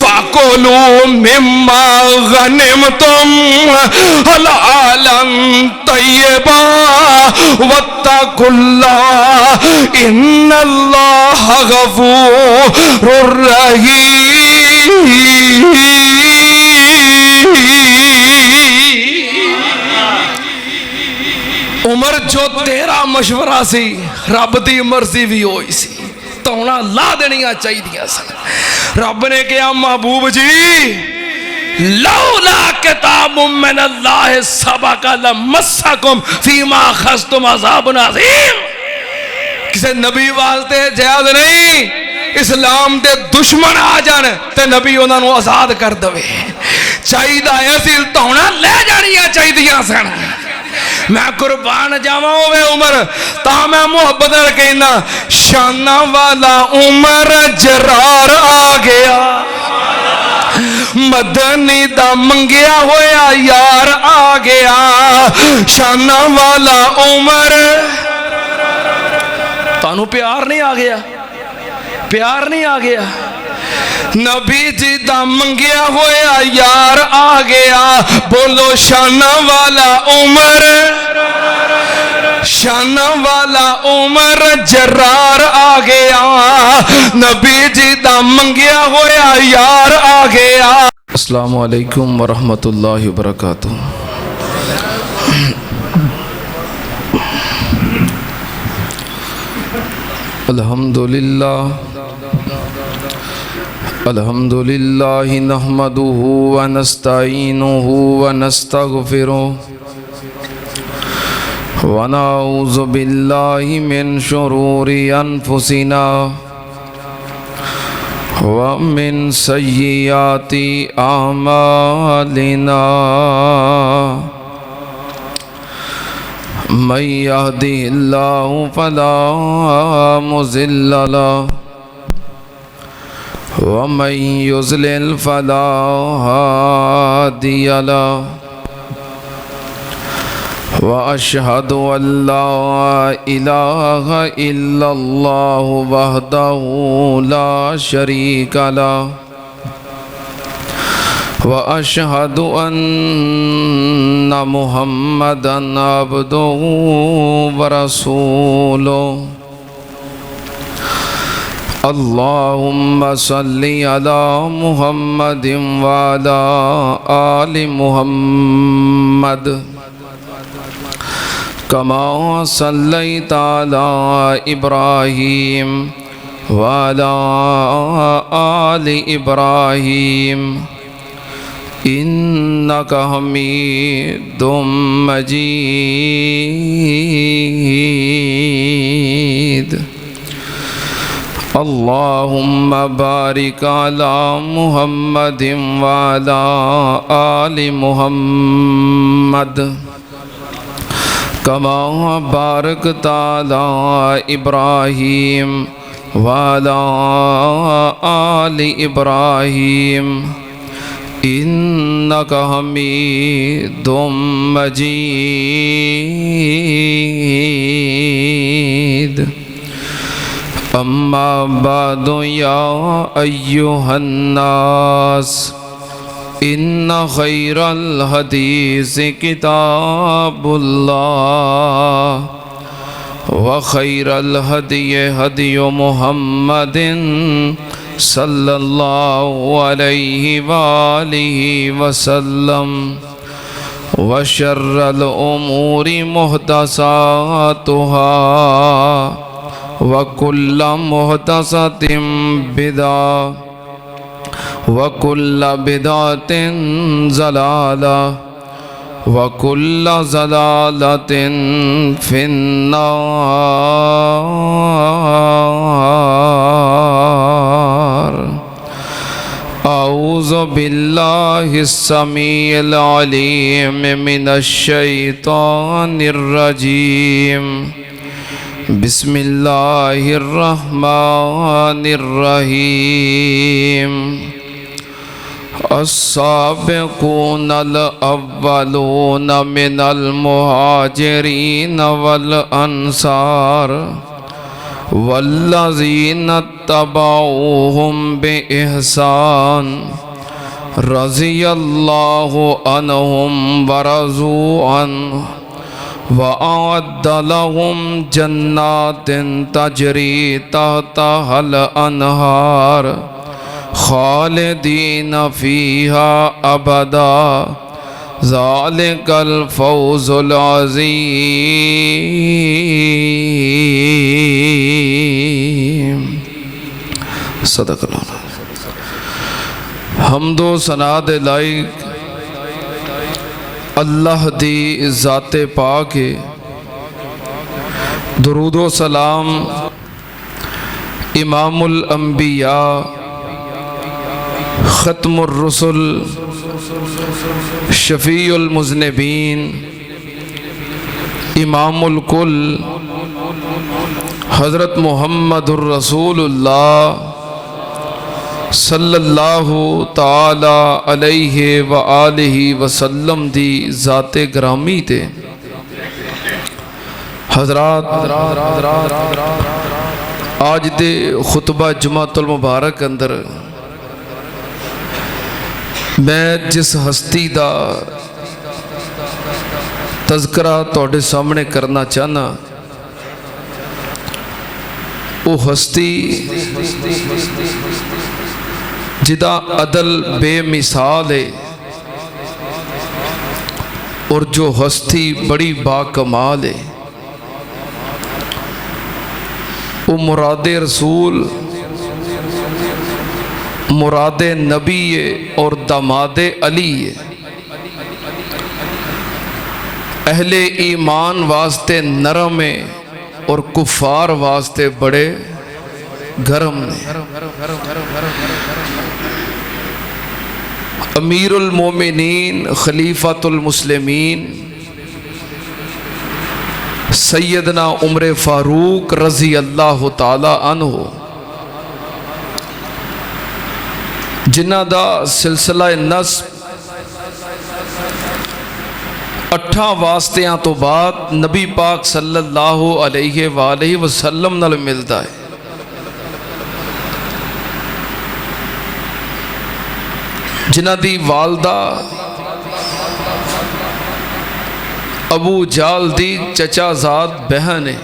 فَكُلُوا مِمَّا غَنِمْتُمْ حَلَالًا طَيِّبًا وَاتَّقُوا اللَّهَ إِنَّ اللَّهَ غَفُورٌ رَحِيمٌ۔ عمر جو تیرا مشورہ سی رب دی مرضی بھی ہوئی سی، تونا لا دنیا چاہی دیا سن۔ رب نے کہا محبوب جی لولا کتاب من اللہ سبق لمسکم فیما اخذتم عذاب عظیم۔ کسی نبی واسطے جائز نہیں اسلام دے دشمن آ جان تے نبی انہاں نو آزاد کر دوے، چاہی دا ایسی تونا لے جانیا چاہی دیا سن۔ میں قربان جاواں ہوئے عمر تا میں محبت کہنا شانہ والا عمر جرار آ گیا، مدنی دا منگیا ہویا یار آ گیا، شانہ والا عمر۔ تانوں پیار نہیں آ گیا؟ پیار نہیں آ گیا؟ نبی جی دا منگیا ہویا یار آ گیا، بولو شانہ والا عمر، شانہ والا عمر جرار آ گیا، نبی جی دا منگیا ہویا یار آ گیا۔ السلام علیکم ورحمۃ اللہ وبرکاتہ۔ الحمدللہ الحمدللہ نحمدہ ونستعینہ ونستغفرہ ونعوذ باللہ من شرور انفسنا ومن سیئات اعمالنا، من یہدہ اللہ فلا مضل لہ ومن یضلل فلا ہادی لہ، واشہد ان لا الہ الا اللہ وحدہ لا شریک لہ، واشہد ان محمدا عبدہ ورسولہ۔ اللہم صلی علی محمد وعلی آل محمد کما صلیت علی ابراہیم وعلی آل ابراہیم انک حمید مجید۔ اللہم بارک علی محمد وعلی آل محمد کما بارکت علی ابراہیم وعلی آل ابراہیم انک حمید مجید۔ اما بعد یا ایہا الناس ان خیر الحدیث کتاب اللہ وخیر الہدی ہدی محمد صلی اللہ علیہ وآلہ وسلم، وشر الامور محدثاتها وَكُلَّ مُحْدَثَةٍ بِدْعَةٍ وَكُلَّ بِدْعَةٍ ضَلَالَةٍ وَكُلَّ ضَلَالَةٍ فِي النَّارِ۔ اعوذ باللہ السمیع العلیم من الشیطان الرجیم، بسم اللہ الرحمن الرحیم۔ السابقون الاولون من المہاجرین والانصار والذین اتبعوہم بإحسان رضی اللہ عنہم ورضوا عنہ وأعد لهم جنات تجری تحتها الأنہار خالدین فیہا ابدا ذالک الفوز العظیم۔ صدق اللہ۔ حمد و ثنا دے لائق اللہ دی ذات پاک ہے، درود و سلام امام الانبیاء ختم الرسل شفیع المذنبین امام الکل حضرت محمد الرسول اللہ صلی اللہ تعالی علیہ وآلہ وسلم دی ذات گرامی تے۔ حضرات آج دے خطبہ جمعۃ المبارک اندر میں جس ہستی دا تذکرہ توڑے سامنے کرنا چاہنا وہ ہستی جدا عدل بے مثال ہے اور جو ہستی بڑی با کمال ہے، وہ مراد رسول مراد نبی ہے اور داماد علی ہے۔ اہل ایمان واسطے نرم ہے اور کفار واسطے بڑے گرم نے۔ امیر المومنین خلیفۃ المسلمین سیدنا عمر فاروق رضی اللہ تعالی عنہ جنہ دا سلسلہ نسب 8 واسطیاں تو بعد نبی پاک صلی اللہ علیہ وآلہ وسلم نال ملتا ہے۔ جنہ دی والدہ ابو جال دی چچا زاد بہن ہے۔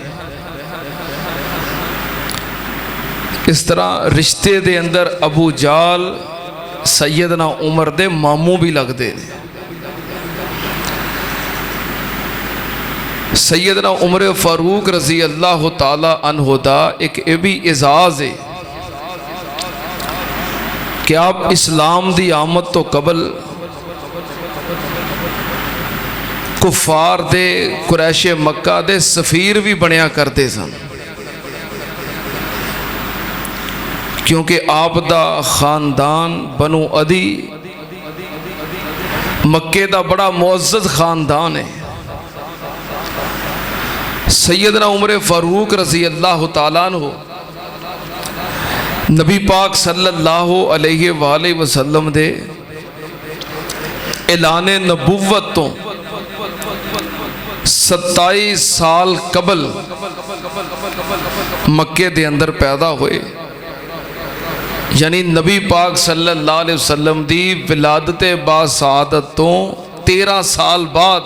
اس طرح رشتے دے اندر ابو جال سیدنا عمر دے ماموں بھی لگ دے۔ سیدنا عمر فاروق رضی اللہ تعالی عنہ دا ایک بھی اعزاز ہے کہ آپ اسلام دی آمد تو قبل کفار دے قریش مکہ دے سفیر بھی بنیا کرتے سن، کیونکہ آپ دا خاندان بنو عدی مکے دا بڑا معزز خاندان ہے۔ سیدنا عمر فاروق رضی اللہ تعالیٰ عنہ نبی پاک صلی اللہ علیہ وآلہ وسلم دے اعلان نبوت تو 27 سال قبل مکے دے اندر پیدا ہوئے، یعنی نبی پاک صلی اللہ علیہ وسلم دی ولادت باسعادت تو 13 سال بعد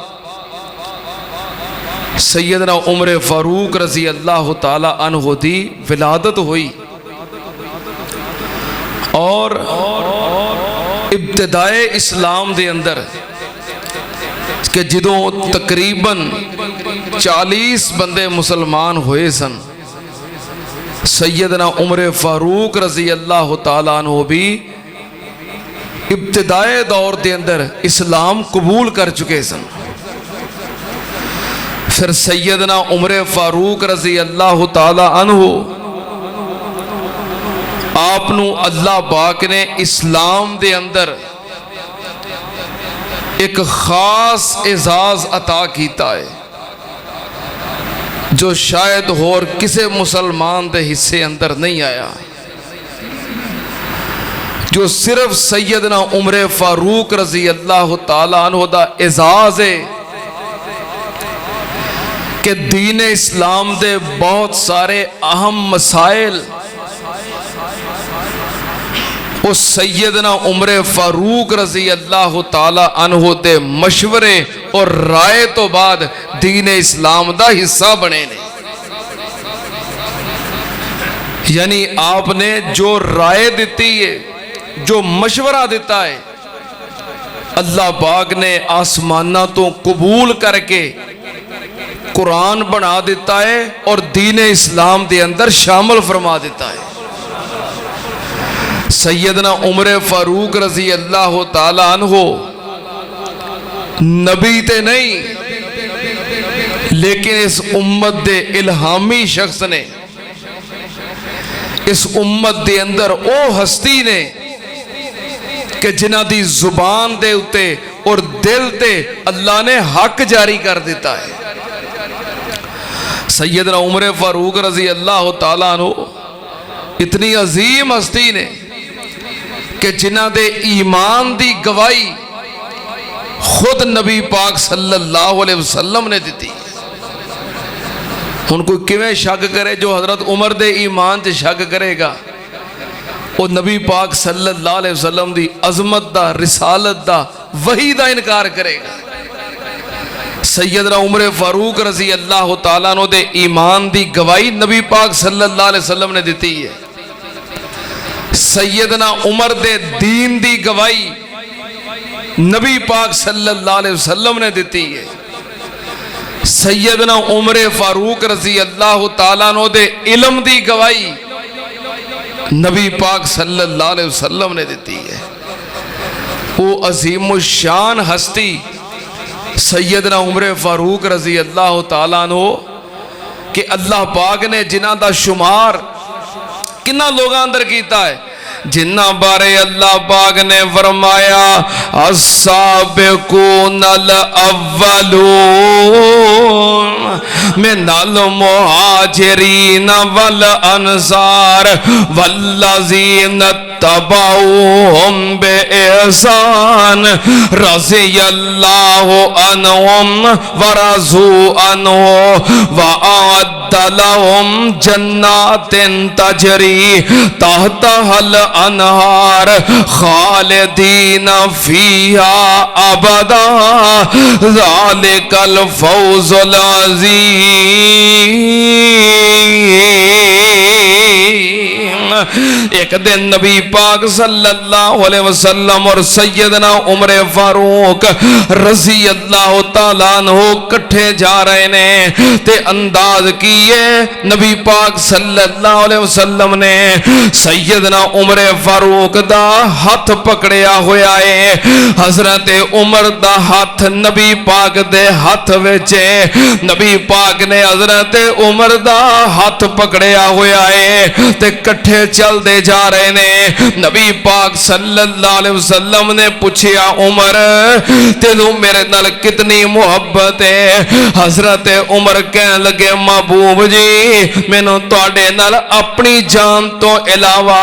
سیدنا عمر فاروق رضی اللہ تعالی عنہ دی ولادت ہوئی، اور ابتدائے اسلام دے اندر کہ جدوں تقریباً 40 بندے مسلمان ہوئے سن، سیدنا عمر فاروق رضی اللہ تعالیٰ عنہ بھی ابتدائے دور دے اندر اسلام قبول کر چکے سن۔ پھر سیدنا عمر فاروق رضی اللہ تعالیٰ عنہ آپ نو اللہ پاک نے اسلام دے اندر ایک خاص اعزاز عطا کیتا ہے جو شاید اور کسے مسلمان دے حصے اندر نہیں آیا، جو صرف سیدنا عمر فاروق رضی اللہ تعالیٰ عنہ دا اعزاز ہے کہ دین اسلام دے بہت سارے اہم مسائل اس سیدنا عمر فاروق رضی اللہ تعالی عنہ دے مشورے اور رائے تو بعد دین اسلام دا حصہ بنے نے. یعنی آپ نے جو رائے دیتی ہے، جو مشورہ دیتا ہے، اللہ پاک نے آسمانہ تو قبول کر کے قرآن بنا دیتا ہے اور دین اسلام دے اندر شامل فرما دیتا ہے. سیدنا عمر فاروق رضی اللہ تعالی عنہ نبی تے نہیں، لیکن اس امت دے الہامی شخص نے، اس امت دے اندر او ہستی نے کہ جنہ دی زبان دے اتے اور دل تے اللہ نے حق جاری کر دیتا ہے. سیدنا عمر فاروق رضی اللہ تعالیٰ عنہ اتنی عظیم ہستی نے کہ جنہ دے ایمان دی گواہی خود نبی پاک صلی اللہ علیہ وسلم نے دیتی. ان کو کیویں شک کرے جو حضرت عمر دے ایمان تے شک کرے گا، وہ نبی پاک صلی اللہ علیہ وسلم دی عظمت دا، رسالت دا، وحی دا انکار کرے گا. سیدنا عمر فاروق رضی اللہ تعالیٰ عنہ دے ایمان دی گواہی نبی پاک صلی اللہ علیہ وسلم نے دیتی ہے. سیدنا عمر دے دین دی گواہی نبی پاک صلی اللہ علیہ وسلم نے دیتی ہے. سیدنا عمر فاروق رضی اللہ تعالیٰ عنہ دے علم دی گواہی نبی پاک صلی اللہ علیہ وسلم نے دیتی ہے. وہ عظیم الشان ہستی سیدنا عمر فاروق رضی اللہ تعالیٰ عنہ کہ اللہ پاک نے جنہ دا شمار کنہ لوگاں اندر کیتا ہے، جنہ بارے اللہ پاک نے فرمایا السابقون الاولون من المہاجرین والانصار والذین اتبعوہم بإحسان رضی اللہ عنہم ورضوا عنہ وأعد لهم جنات تجری تحتها الانہار خالدین فیہا ابدا ذالک الفوز العظیم. ایک دن نبی پاک صلی اللہ علیہ وسلم اور سیدنا عمر فاروق رضی اللہ تعالیٰ عنہ کٹھے جا رہے نے تے انداز کیے نبی پاک صلی اللہ علیہ وسلم نے سیدنا عمر فاروق دا ہاتھ پکڑیا ہویا ہے. حضرت عمر دا ہاتھ نبی پاک دے ہاتھ وچے، نبی پاک نے حضرت عمر دا ہاتھ پکڑیا ہویا ہے تے کٹھے چل دے جا رہے نے. نبی پاک صلی اللہ علیہ وسلم نے پوچھیا عمر تینوں میرے نال کتنی محبت ہے؟ حضرت عمر کہنے لگے محبوب جی مینوں تواڈے نال اپنی جان تو علاوہ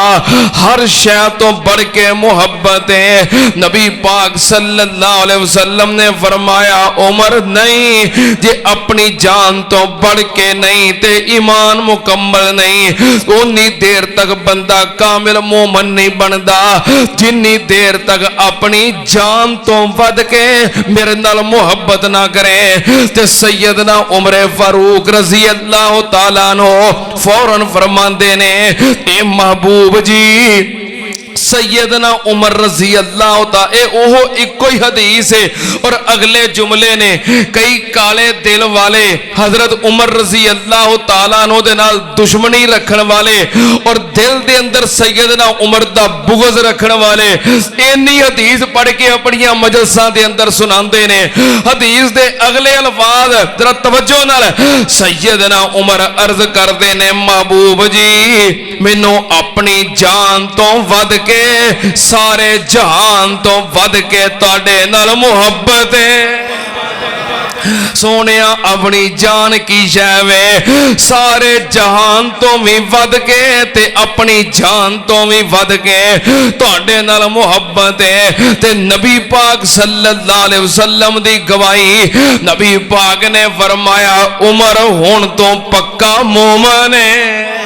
ہر شے تو بڑھ کے محبت ہے. نبی پاک صلی اللہ علیہ وسلم نے فرمایا عمر نہیں جے اپنی جان تو بڑھ کے نہیں تے ایمان مکمل نہیں. اونی دیر تک بندہ کامل مومن نہیں بندا جنی دیر تک اپنی جان تو ود کے میرے نال محبت نہ کرے. تے سیدنا عمر فاروق رضی اللہ تعالیٰ عنہ فوراً فرماندے نے اے محبوب جی سیدنا عمر رضی اللہ تعالی اوہ ایک کوئی حدیث ہے اور اگلے جملے نے کئی کالے دل والے حضرت عمر رضی اللہ تعالیٰ عنہ دے نال دشمنی رکھن والے اور دل دے اندر سیدنا عمر دا بغض رکھن والے اینی حدیث پڑھ کے اپنی مجلساں دے اندر سناندے نے. حدیث دے اگلے الفاظ ذرا توجہ نال سیدنا عمر عرض کردے نے محبوب جی مینوں اپنی جان تو ود کے سارے جہان تو ود کے تواڈے نال محبت ہے. سونے اپنی جان کی شے سارے جہان تو بھی ود کے تے اپنی جان تو بھی ود کے تواڈے نال محبت ہے تے نبی پاک صلی اللہ علیہ وسلم دی گواہی نبی پاک نے فرمایا عمر ہون تو پکا مومن ہے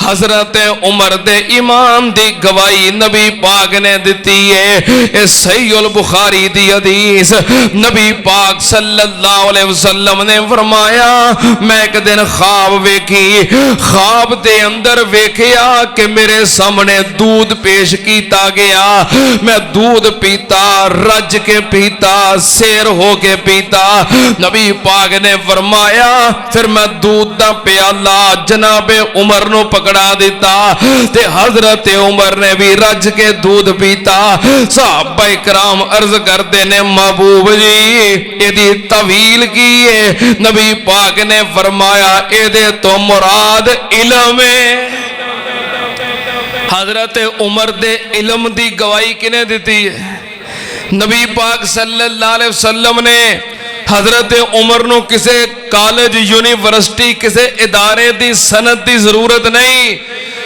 حضرت عمر دے ایمان دی گواہی نبی پاک نے دیتی ہے اے صحیح البخاری دی حدیث نبی پاک صلی اللہ علیہ وسلم نے فرمایا میں ایک دن خواب ویکھی خواب دے اندر ویکھیا کہ میرے سامنے دودھ پیش کیتا گیا میں دودھ پیتا رج کے پیتا سیر ہو کے پیتا نبی پاک نے فرمایا پھر میں دودھ دا پیالہ جناب عمر نو پکڑا دیتا تے حضرت عمر نے بھی رج کے دودھ پیتا صحابہ کرام عرض کرتے نے محبوب جی ایدی طویل کی ہے نبی پاک نے فرمایا ایدے تو مراد علم ہے حضرت عمر دے علم دی گواہی کنے دیتی ہے نبی پاک صلی اللہ علیہ وسلم نے حضرت عمر نو کسے کالج یونیورسٹی کسے ادارے دی سند دی ضرورت نہیں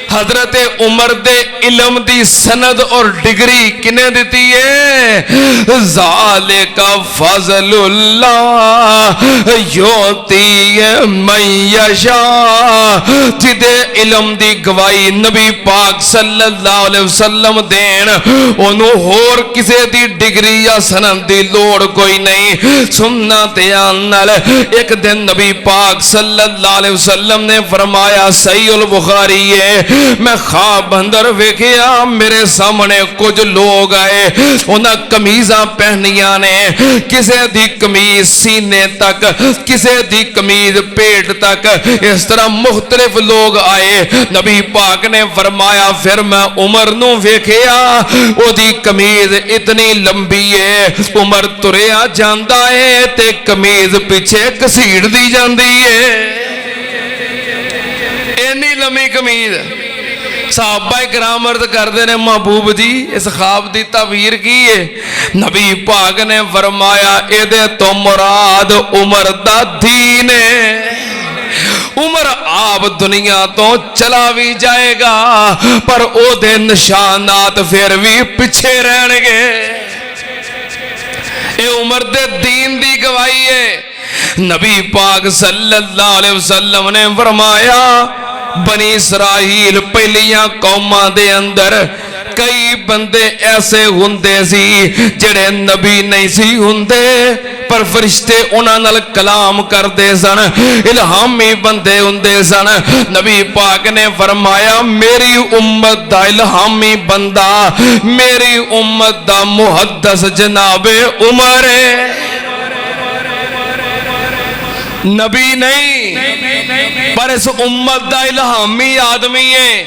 حضرت عمر دے علم دی سند اور ڈگری کنے دیتی ہے ذالک فضل اللہ یوتی من یشاء جدے علم دی گواہی نبی پاک صلی اللہ علیہ وسلم دین انہوں ہور کسے دی ڈگری یا سند دی لوڑ کوئی نہیں سننا تیانل ایک دن نبی پاک صلی اللہ علیہ وسلم نے فرمایا صحیح البخاری ہے میں خواب اندر ویکھیا میرے سامنے کچھ لوگ آئے انہاں قمیضاں پہنیاں نے کسے دی قمیض سینے تک کسے دی قمیض پیٹ تک اس طرح مختلف لوگ آئے نبی پاک نے فرمایا پھر میں عمر نو ویکھیا او دی قمیض اتنی لمبی ہے عمر تریا جاندا ہے تے قمیض پیچھے کسیڑ دی جاندی ہے اینی لمبی قمیض صحابہ کرام عرض کردے نے محبوب جی اس خواب دی تعبیر کی ہے نبی پاک نے فرمایا ایدے تو مراد عمر دا دین ہے عمر آپ دنیا تو چلا بھی جائے گا پر او دے نشانات پھر بھی پیچھے رہن گے اے عمر دے دین دی گواہی ہے نبی پاک صلی اللہ علیہ وسلم نے فرمایا بنی اسرائیل پہلیاں قوماں دے اندر کئی بندے ایسے ہوندے سی جڑے نبی نہیں سی ہوندے پر فرشتے انہاں نال کلام کردے سن الہامی بندے ہوندے سن نبی پاک نے فرمایا میری امت دا الہامی بندہ میری امت دا محدث جناب عمر ہے نبی نہیں پر اس امت دا الہامی آدمی ہے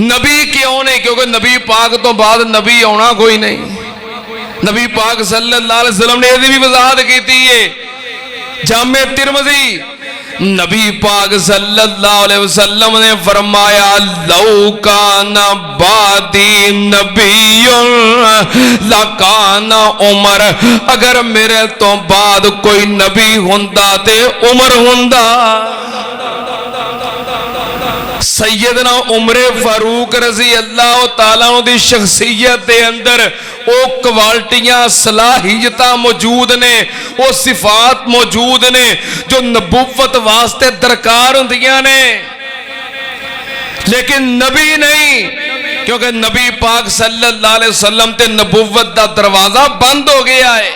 نبی کیوں نہیں کیونکہ نبی پاک تو بعد نبی ہونا کوئی نہیں نبی پاک صلی اللہ علیہ وسلم نے یہ بھی وضاحت کی تھی ہے جامع ترمذی نبی پاک صلی اللہ علیہ وسلم نے فرمایا لو کان بعدی نبی لکان عمر اگر میرے تو بعد کوئی نبی ہوندا تے عمر ہوندا سیدنا عمر فاروق رضی اللہ تعالیٰ عنہ دی شخصیت دے اندر او کوالٹیاں صلاحیتاں موجود نے او صفات موجود نے جو نبوت واسطے درکار ہوندیاں نے لیکن نبی نہیں کیونکہ نبی پاک صلی اللہ علیہ وسلم تے نبوت دا دروازہ بند ہو گیا ہے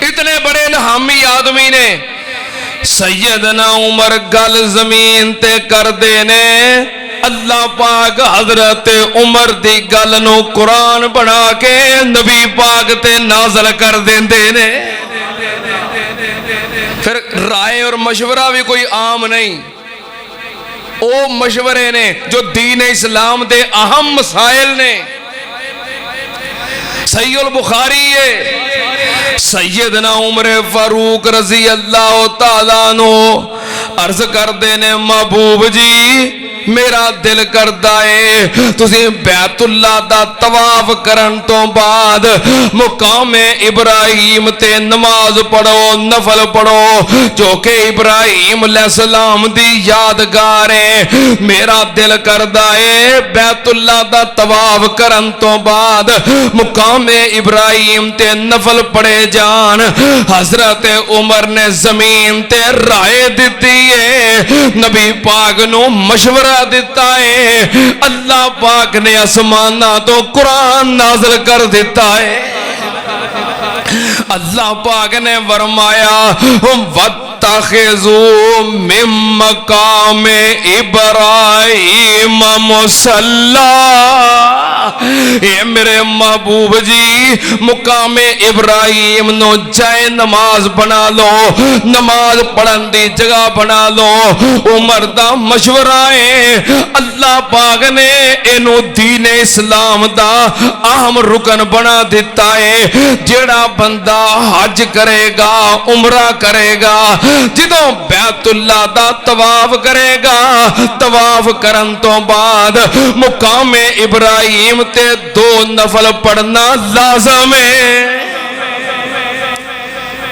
اتنے بڑے الہامی آدمی نے سیدنا عمر گل زمین تے کر دینے اللہ پاک حضرت عمر دی گل نو قرآن بنا کے نبی پاک تے نازل کر دینے پھر رائے اور مشورہ بھی کوئی عام نہیں او مشورے نے جو دین اسلام دے اہم مسائل نے صحیح البخاری ہے سیدنا عمر فاروق رضی اللہ تعالیٰ عنہ عرض کر دینے محبوب جی میرا دل کردا ہے تسی بیت اللہ دا طواف کرن تو بعد مقام ابراہیم تے نماز پڑھو، نفل پڑھو، جو کہ ابراہیم علیہ السلام دی یادگار ہے۔ میرا دل کردا ہے بیت اللہ دا طواف کرن تو بعد مقام ابراہیم تے نفل پڑھے جان۔ حضرت عمر نے زمین تے رائے دیتی ہے، نبی پاک نو مشورہ دیتا ہے، اللہ پاک نے آسمانہ تو قرآن نازل کر دیتا ہے۔ اللہ پاک نے فرمایا وَاتَّخِذُوا مِن مَّقَامِ إِبْرَاهِيمَ مُصَلًّى۔ اے میرے محبوب جی مقام ابراہیم نو جائے نماز بنا لو، نماز پڑھن دی جگہ بنا لو۔ عمر دا مشورہ ہے، اللہ پاک نے اینو دین اسلام دا اہم رکن بنا دیتا ہے۔ جیڑا بندہ حج کرے گا، عمرہ کرے گا، جدوں بیت اللہ دا طواف کرے گا، طواف کرن تو بعد مقام ابراہیم تے 2 نفل پڑھنا لازم ہے۔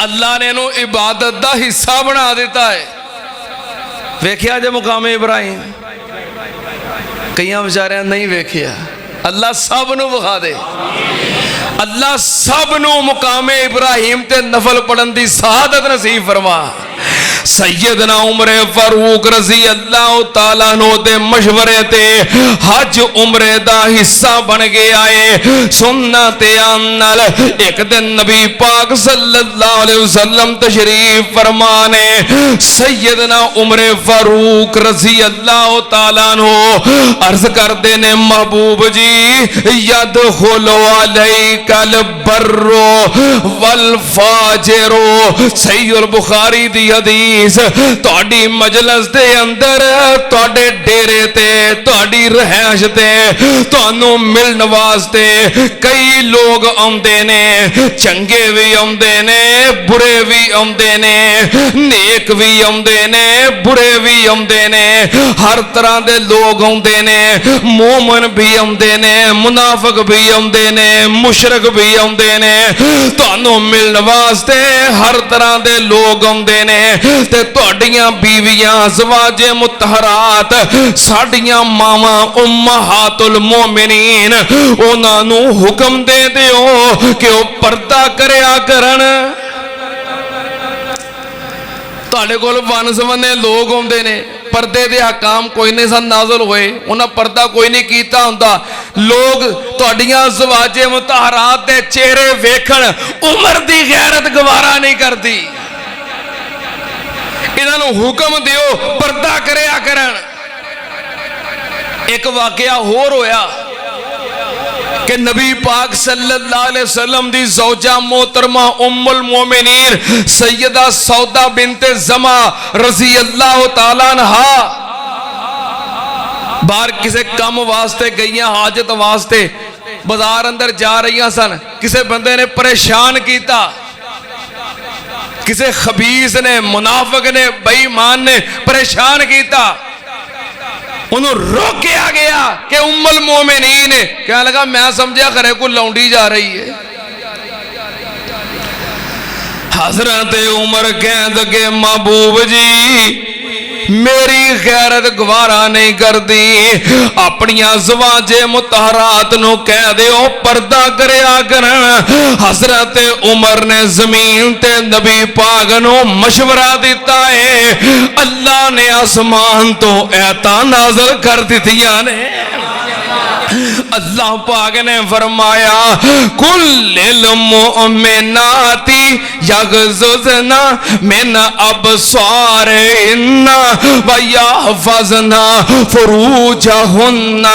اللہ نے انہوں عبادت دا حصہ بنا دیتا ہے۔ ویکھیا جے مقام ابراہیم کئیاں بچاریاں نہیں ویکھیا، اللہ سب نو بخا دے، اللہ سب نو مقام ابراہیم تے نفل پڑھن دی سعادت نصیب فرما۔ سیدنا عمر فاروق رضی اللہ تعالیٰ عنہ دے مشورے تے حج عمرے دا حصہ بن گیا ہے۔ سنت عمل ایک دن نبی پاک صلی اللہ علیہ وسلم تشریف فرمانے، سیدنا عمر فاروق رضی اللہ تعالیٰ عنہ عرض کر دینے محبوب جی یدخل علیک البر والفاجر، صحیح البخاری دی حدیث، تہاڈی مجلس دے اندر، تہاڈے ڈیرے تے، تہاڈی رہائش تے تہانوں ملن واسطے کئی لوگ آندے نے، چنگے بھی آندے نے، برے بھی آندے نے، نیک بھی آندے نے، برے بھی آندے نے، ہر طرح دے لوگ آندے نے، مومن بھی آندے نے، منافق بھی آندے نے، مشرک بھی آندے نے، تہانوں ملن واسطے ہر طرح دے لوگ آندے نے۔ تے تہاڈیاں بیویاں ازواج مطہرات ساڈیاں ماواں امہات المومنین، انہاں نو حکم دے دیو کہ او پردہ کریا کرن۔ تہاڈے کول ون سونے لوگ ہوندے نے، پردے دے حکام کوئی نہیں سن نازل ہوئے، انہاں پردہ کوئی نہیں کیتا ہوندا، لوگ تہاڈیاں ازواج مطہرات دے چہرے ویکھن عمر دی غیرت گوارا نہیں کردی، انہوں حکم دیو پردہ کریا کرن۔ ایک واقعہ ہور ہویا کہ نبی پاک صلی اللہ علیہ وسلم دی زوجہ محترمہ ام المومنین سیدہ سودا بنت زما رضی اللہ تعالیٰ عنہا باہر کسے کم واسطے گئیاں، حاجت واسطے بازار اندر جا رہیاں سن، کسے بندے نے پریشان کیتا، کسے خبیث نے، منافق نے، بے ایمان نے پریشان کیتا، انہوں روکیا گیا کہ ام المومنین کہنے لگا میں سمجھا کرے کو لونڈی جا رہی ہے۔ حضرت عمر کہنے لگے محبوب جی میری غیرت گوارا نہیں کر دی، اپنی ازواج مطہرات نو کہہ دیو پردہ کریا کرن۔ حضرت عمر نے زمین تے نبی پاک نو مشورہ دیتا ہے، اللہ نے آسمان تو ایتاں نازل کر دیتیاں نے۔ اللہ پاک نے فرمایا کل المؤمنات یغضضن من ابصارهن ویحفظن فروجهن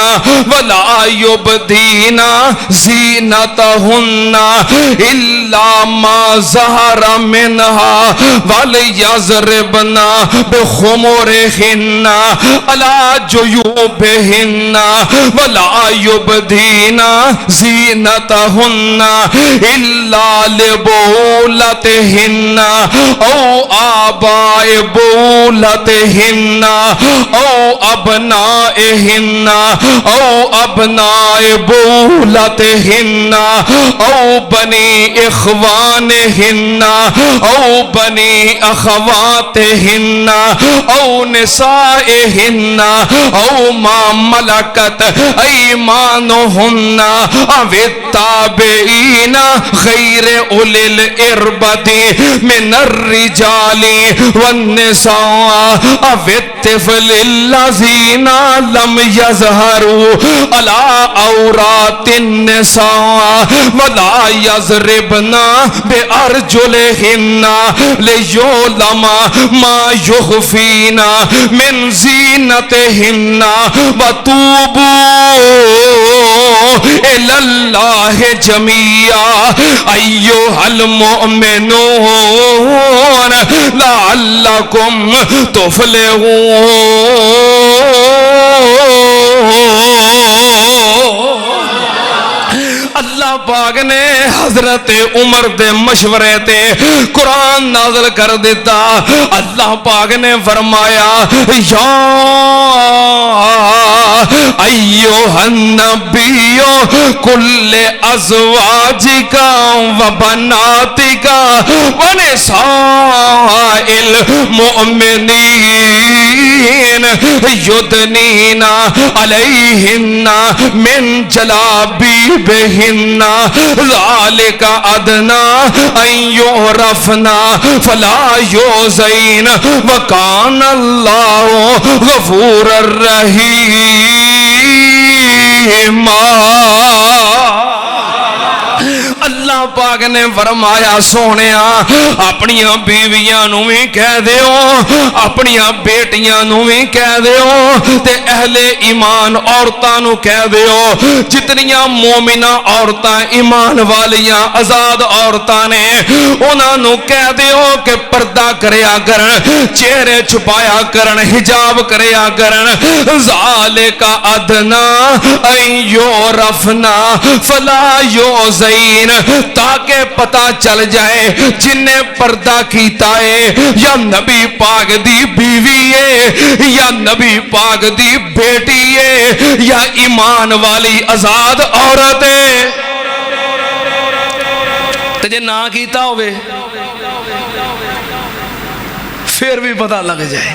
ولا یبدین يبدين زينتهن إلا ما ظهر منها وليضربن بخمرهن على جيوبهن ولا يبدين زينتهن إلا لبعولتهن أو آباء بعولتهن أو أبنائهن أو أبناء بعولتهن أو بني إخوانهن أو بني أخواتهن أو نسائهن أو ما ملكت أيمانهن أو التابعين غير أولي الإربة من الرجال والنساء أو الطفل الذين لم يظهروا على عورات النساء ولا يضربن بأرجلهن ليعلم ما يخفين من زينتهن وتوبوا إلى الله جميعا أيها المؤمنون لعلكم تفلحون. اللہ پاک نے حضرت عمر دے مشورے تے قرآن نازل کر دیتا. اللہ پاک نے فرمایا یا ایوہ النبی کل ازواجک و بناتک و نساء المؤمنین یدنین علیہن من جلابیبہن ذالک ادنا ان یعرفنا فلا یؤذین وکان اللہ غفور الرحیم. اللہ پاک نے فرمایا سونیا اپنی بیویاں نو بھی کہہ دیو اپنی بیٹیاں نو بھی کہہ دیو تے اہل ایمان عورتاں نو کہہ دیو جتنیاں مومنہ عورتاں ایمان والیاں آزاد عورتاں نے انہاں نو کہہ دیو کہ پردہ کریا کرن چہرے چھپایا کرن حجاب کریا کرن ذالک ادنا ان یعرفنا فلا یؤذین تاکہ پتہ چل جائے جن نے پردہ کیتا ہے یا نبی پاک دی بیوی ہے یا نبی پاک دی بیٹی ہے یا ایمان والی آزاد عورت ہے. تے جے نہ کیتا ہوئے پھر بھی پتہ لگ جائے.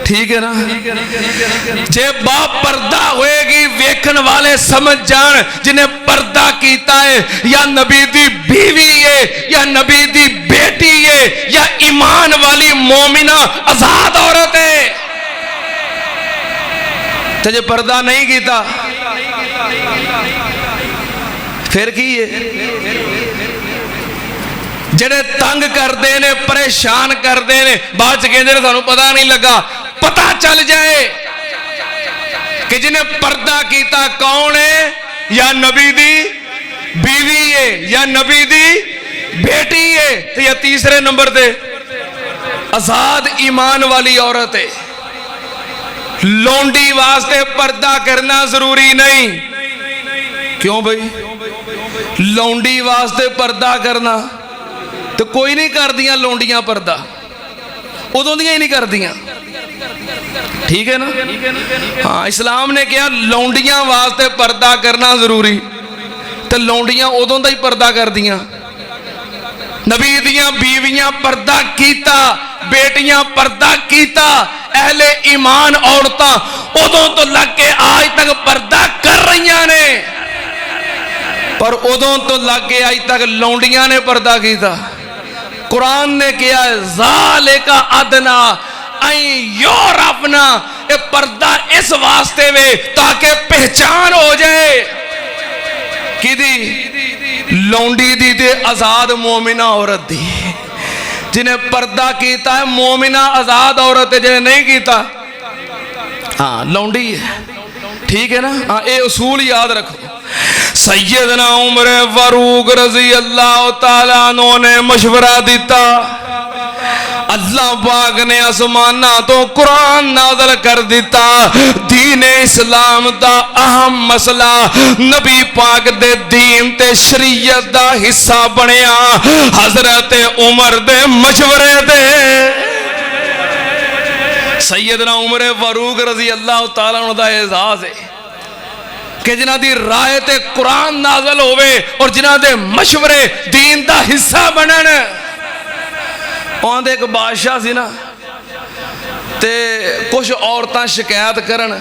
ٹھیک ہے نا. جے با پردہ ہوئے گی ویکھن والے سمجھ جان جنہیں پردہ کیتا ہے یا نبی دی بیوی ہے یا نبی دی بیٹی ہے یا ایمان والی مومنہ آزاد عورت ہے. تو جے پردہ نہیں کیتا پھر کی ہے جڑے تنگ کر دینے پریشان کر دینے بعد چکیں جنہیں سانو پتہ نہیں لگا. پتہ چل جائے کہ جنہیں پردہ کیتا کون ہے یا نبی دی بیوی ہے یا نبی دی بیٹی ہے تو یا تیسرے نمبر دے آزاد ایمان والی عورت ہے. لونڈی واسطے پردہ کرنا ضروری نہیں. کیوں بھئی لونڈی واسطے پردہ کرنا تو کوئی نہیں کر دیا لونڈیاں پردہ ادوں دیاں ہی نہیں کر دیا. ٹھیک ہے نا. ہاں اسلام نے کہا لونڈیاں واسطے پردہ کرنا ضروری تو لونڈیاں ادوں دا ہی پردہ کر دیا. نبی دیاں بیویاں پردہ کیتا بیٹیاں پردہ کیتا اہل ایمان عورتاں ادوں تو لگ کے آج تک پردہ کر رہی نے پر ادوں تو لگ کے آج تک لونڈیاں نے پردہ کیتا. قرآن نے کیا ذالک ادنا ان یعرفنا اے پردہ اس واسطے میں تاکہ پہچان ہو جائے کی دی لونڈی دی تے آزاد مومنہ عورت دی. جنہیں پردہ کیتا ہے مومنہ آزاد عورت ہے جنہیں نہیں کیتا ہاں لونڈی ہے. ٹھیک ہے نا. ہاں اے اصول یاد رکھو سیدنا عمر فاروق رضی اللہ تعالیٰ عنہ نے مشورہ دیتا، اللہ پاک نے آسمانہ تو قرآن نازل کر دیتا، دین اسلام دا اہم مسئلہ نبی پاک دے دین تے شریعت دا حصہ بنیا حضرت عمر دے مشورے دے۔ سیدنا عمر فاروق رضی اللہ تعالیٰ عنہ دا اعزاز ہے کہ جنہ دی رائے تے قرآن نازل ہوئے اور جنہ دے مشورے دین دا حصہ بنن۔ وہاں دے ایک بادشاہ سی نا تے کچھ عورتاں شکایت کرن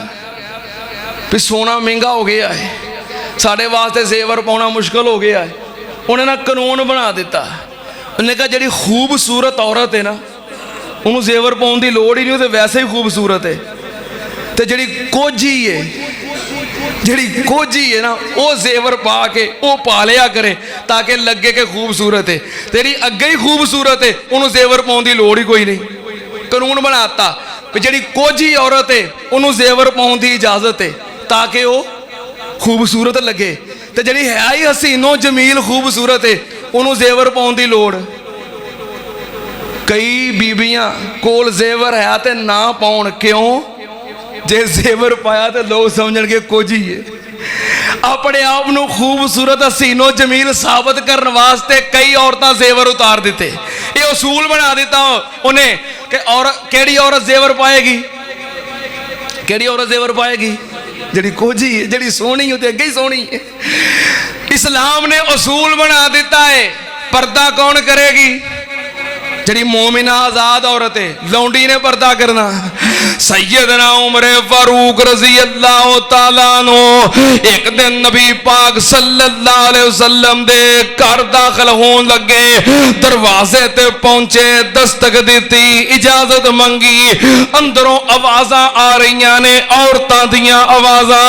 بھی سونا مہنگا ہو گیا ہے، ساڑھے واسطے زیور پاؤنا مشکل ہو گیا ہے۔ انہیں نا قانون بنا دیتا، انہوں نے کہا جڑی خوبصورت عورت ہے نا انہوں زیور پاؤن دی لوڑ ہی نہیں ہوتے، ویسے ہی خوبصورت ہے، تے جڑی کوجی ہے نا وہ زیور پا کے وہ پالیا کرے تاکہ لگے کہ خوبصورت ہے، تیری اگے ہی خوبصورت ہے انہوں زیور پاؤن دی لوڑ ہی کوئی نہیں۔ قانون بناتا کہ جڑی کوجی عورت ہے انہوں زیور پاؤن دی اجازت ہے تاکہ وہ خوبصورت لگے، تے جڑی ہے ہی حسین و جمیل خوبصورت ہے انہوں زیور پاؤن دی لوڑ۔ کئی بیبیاں کول زیور ہے تے نہ پاؤن، کیوں؟ جے زیور پایا تے لوگ سمجھن کے کوجی ہے۔ اپنے آپ نو خوبصورت حسین و جمیل ثابت کرنے واسطے کئی عورتاں زیور اتار دیتے، یہ اصول بنا دیتا انہیں کہ کیڑی عورت زیور پائے گی، کیڑی عورت زیور پائے گی؟ جڑی کوجی ہے، جڑی سونی ہوتی ہے اگے ہی سونی ہے۔ اسلام نے اصول بنا دیتا ہے پردہ کون کرے گی؟ جڑی مومنہ آزاد عورت ہے، لونڈی نے پردہ کرنا۔ سیدنا عمر فاروق رضی اللہ تعالیٰ عنہ ایک دن نبی پاک صلی اللہ علیہ وسلم دے گھر داخل ہون لگے، دروازے تے پہنچے، دستک دیتی، اجازت منگی، اندروں آوازاں آ رہیاں نے، عورتاں دیاں آوازاں،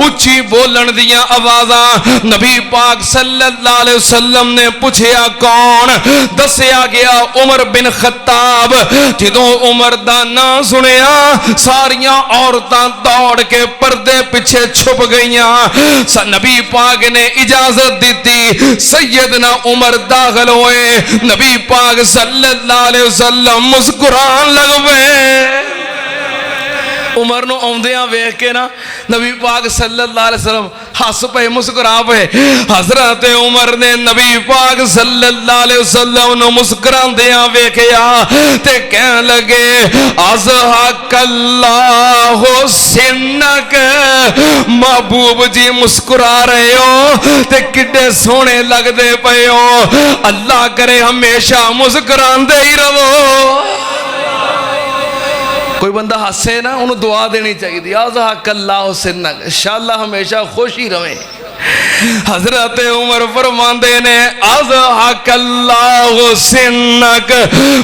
اچھی بولن دیاں آوازاں۔ نبی پاک صلی اللہ علیہ وسلم نے پوچھیا کون؟ دسیا گیا عمر بن خطاب۔ جدوں عمر دا نام سنیا ساریاں عورتاں دوڑ کے پردے پیچھے چھپ گئیاں۔ نبی پاک نے اجازت دیتی، سیدنا عمر داخل ہوئے، نبی پاک صلی اللہ علیہ وسلم مسکران لگوے۔ عمر نو اوندیاں ویکھ کے نا نبی پاک صلی اللہ علیہ وسلم ہس پے، مسکرا پے۔ حضرت عمر نے نبی پاک صلی اللہ علیہ وسلم نو مسکراندیاں ویکھیا تے کہن لگے اضحک اللہ سنک، محبوب جی مسکرا رہے ہو تے کڈے سونے لگ دے پے ہو، اللہ کرے ہمیشہ مسکراندے ہی رہو۔ کوئی بندہ ہسے نا انہوں دعا دینی چاہیے، اضحک اللہ سنک، انشاءاللہ ہمیشہ خوش ہی رہے۔ حضرت عمر فرماندے نے اضحک اللہ سنک،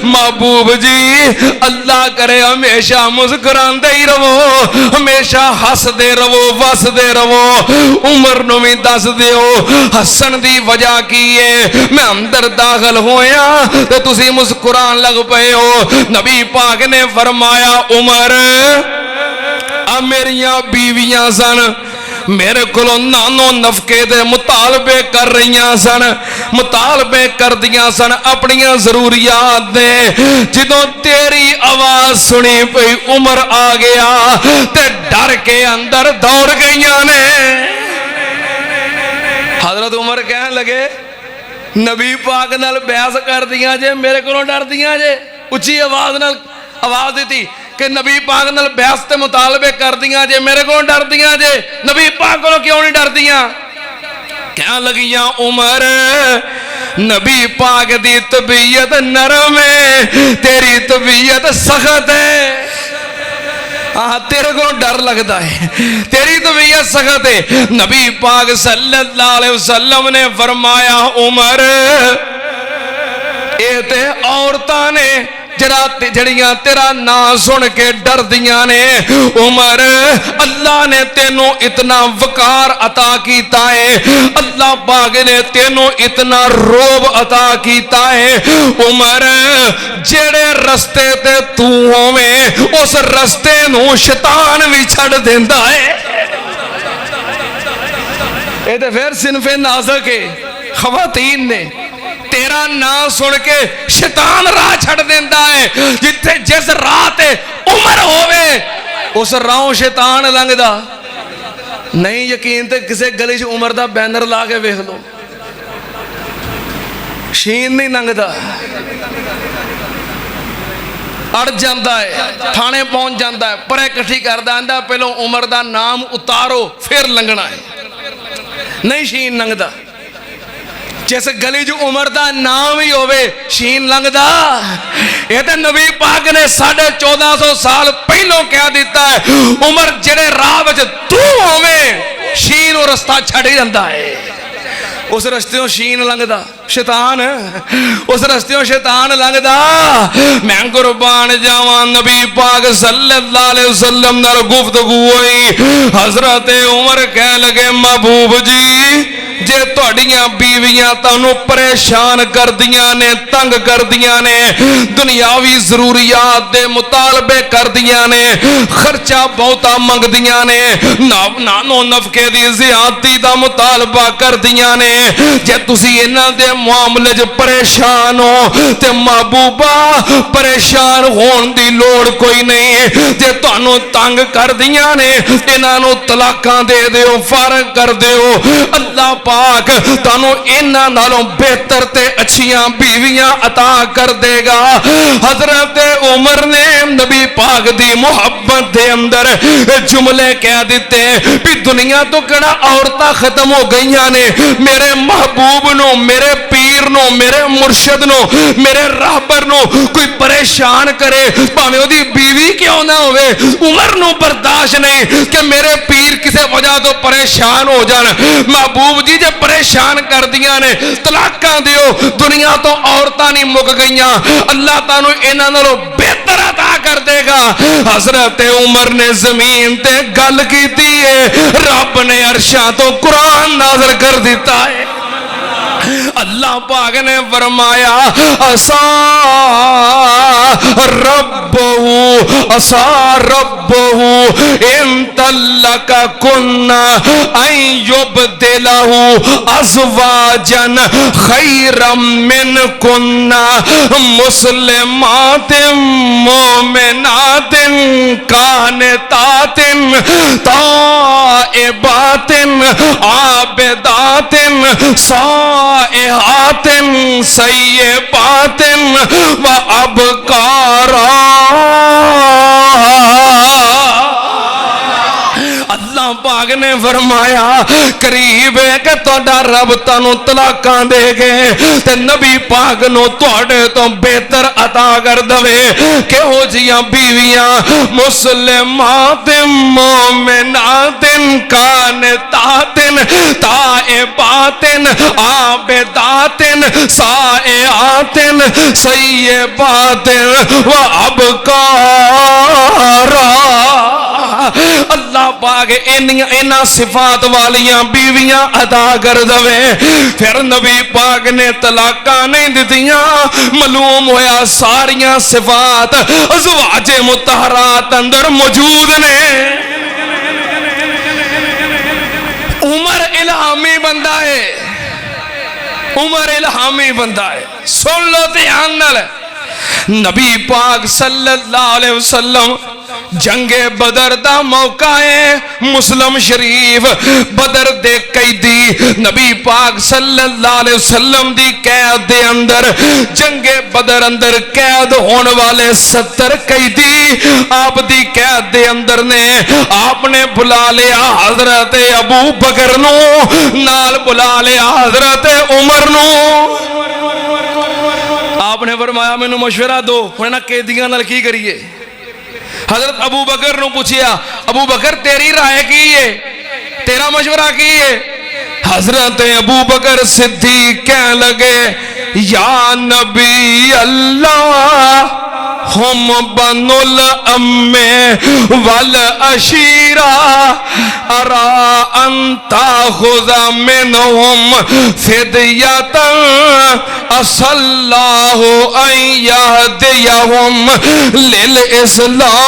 محبوب جی اللہ کرے ہمیشہ مسکراندے ہی رہو، ہمیشہ ہس دے رہو، وس دے رہو۔ عمر نو بھی دس دیو ہسن دی وجہ کی ہے، میں اندر داخل ہویا تے تسی مسکران لگ پئے ہو۔ نبی پاک نے فرمایا عمر میریاں بیویاں سن، میرے کلو نانو نفقے دے مطالبے کر رہیاں سن، مطالبے کر دیاں سن اپنیاں ضروریات دے۔ جدوں تیری آواز سنی پئی عمر آ گیا تے ڈر کے اندر دوڑ گئیاں نے۔ حضرت عمر کہنے لگے نبی پاک نال بحث کر دیاں جے، میرے کلو ڈر دیاں جے؟ اچھی آواز نال آواز دیتی کہ نبی پاک نال بحث تے مطالبے کر دیاں جے، میرے کو ڈر دیاں جے، نبی پاک کو کیوں نہیں ڈر دیاں؟ کیا لگیاں عمر نبی پاک دی طبیعت نرم ہے، تیری طبیعت سخت ہے، تیرے کو ڈر لگتا ہے، تیری طبیعت سخت ہے۔ نبی پاک صلی اللہ علیہ وسلم نے فرمایا عمر اے تے عورتاں نے جڑیاں تیرا نام سن کے ڈر دیاں نے، عمر اللہ نے تینوں اتنا وقار عطا کیتا ہے، اللہ پاک نے تینوں اتنا روب عطا کیتا ہے۔ عمر جڑے رستے تے تو ہوویں اس رستے نو شیطان بھی چھڑ دیندا ہے۔ یہ تو پھر صنف نازک ہے. خواتین نے تیرا نام سن کے شیطان راہ چھڑ دیندہ ہے. جتھے جس رات عمر ہوئے اس راہوں شیطان لنگ دا نہیں. یقین تے کسے گلی چ عمر دا بینر لا کے ویکھ لو, شین نہیں لنگ دا, اڑ جاندہ ہے, تھانے پہنچ جاندہ ہے, پرے کٹھی کر داندہ پہلو عمر دا نام اتارو پھر لنگنا ہے. نہیں شین لنگ دا. جیسے گلی جو عمر دا نام ہی ہوئے شین لنگ دا. یہ تو نبی پاک نے 1450 سال پہلوں کہہ دیتا ہے عمر جڑے راہ وچ تو ہوئے شین و رستہ چھڑ ہی جاندہ ہے. اس رستیوں شین لنگ دا شیطان, اس رستیوں شیطان لنگ دا. میں قربان جاواں نبی پاک صلی اللہ علیہ وسلم نال گفتگو ہوئی. حضرت عمر کہہ لگے محبوب جی جے تہاڈیاں بیویاں تانوں پریشان کر دیاں نے, تنگ کر دیاں نے, دنیاوی ضروریات دے مطالبے کر دیاں نے, خرچہ بہتا منگ دیاں نے, نانو نفقے دی زیادتی دا مطالبہ کر دیاں نے, جے تسی انہاں دے معاملے جو پریشان ہو تے محبوبہ پریشان ہون دی لوڑ کوئی نہیں. جے تانوں تنگ کر دیاں نے انہاں نوں طلاقاں دے دیو, فارغ کر دیو. اللہ پاک تانوں انہاں نالوں بہتر تے اچھیاں بیویاں عطا کر دے گا. حضرت عمر نے نبی پاک دی محبت دے اندر جملے کہہ دیتے بھی دنیا تو کڑا عورتاں ختم ہو گئیاں نے, میرے محبوب نو, میرے پیر نو, میرے مرشد نو, میرے راہبر نو کوئی پریشان کرے پاویں او دی بیوی کیوں نہ ہوئے, عمر نو برداشت نہیں کہ میرے پیر کسے وجہ تو پریشان ہو جان. محبوب جی جے پریشان کر دیاں نے طلاقاں دیو, دنیا تو عورتاں نہیں مک گئیاں, اللہ تعالیٰ انہاں نالوں بہتر عطا کر دے گا. حضرت عمر نے زمین تے گل کیتی ہے, رب نے عرشاں تو قرآن نازل کر دیتا ہے. اللہ پاک نے فرمایا عسا ربہ ان طلقکن ان یبدلہ ازواجا خیرا منکن مسلمات مومنات قانتات تائبات عابدات سائحات سیبات و ابکارا. اللہ پاک نے فرمایا قریب ہے کہ تہاڈا رب تانوں طلاقاں دے گے تے نبی پاک نو تہاڈے تو بہتر عطا کر دے. کہو جیاں بیویاں مسلمات مومنات قانتات تائبات عابدات سائحات سیبات و ابکارا. اللہ پاک انہاں صفات والیاں بیویاں عطا کر دے. پھر نبی پاک نے طلاقاں نہیں دتیاں, معلوم ہویا ساریاں صفات ازواج مطہرات اندر موجود نے. عمر الہامی بندہ ہے, عمر الہامی بندہ ہے. سن لو دھیان نال, نبی پاک صلی اللہ علیہ وسلم جنگ بدر دا موقع ہے, مسلم شریف بدر دے قیدی نبی پاک صلی اللہ علیہ وسلم دی قید دے اندر, جنگ بدر اندر قید ہون والے 70 قیدی آپ دی قید دے اندر نے. آپ نے بلا لیا حضرت ابو بکر نو, نال بلا لیا حضرت عمر نو. آپ نے فرمایا مینوں مشورہ دو, ہن قیدیاں نال کی کریے. حضرت ابو بکر نو پوچھیا ابو بکر تیری رائے کی ہے, تیرا مشورہ کی ہے. حضرت ابو بکر صدیق کہنے لگے یا نبی اللہ ہم بنو الام والعشیر عشیرا ارا ان تاخذ منهم فدیۃ عسى اللہ ان یہدیہم للاسلام.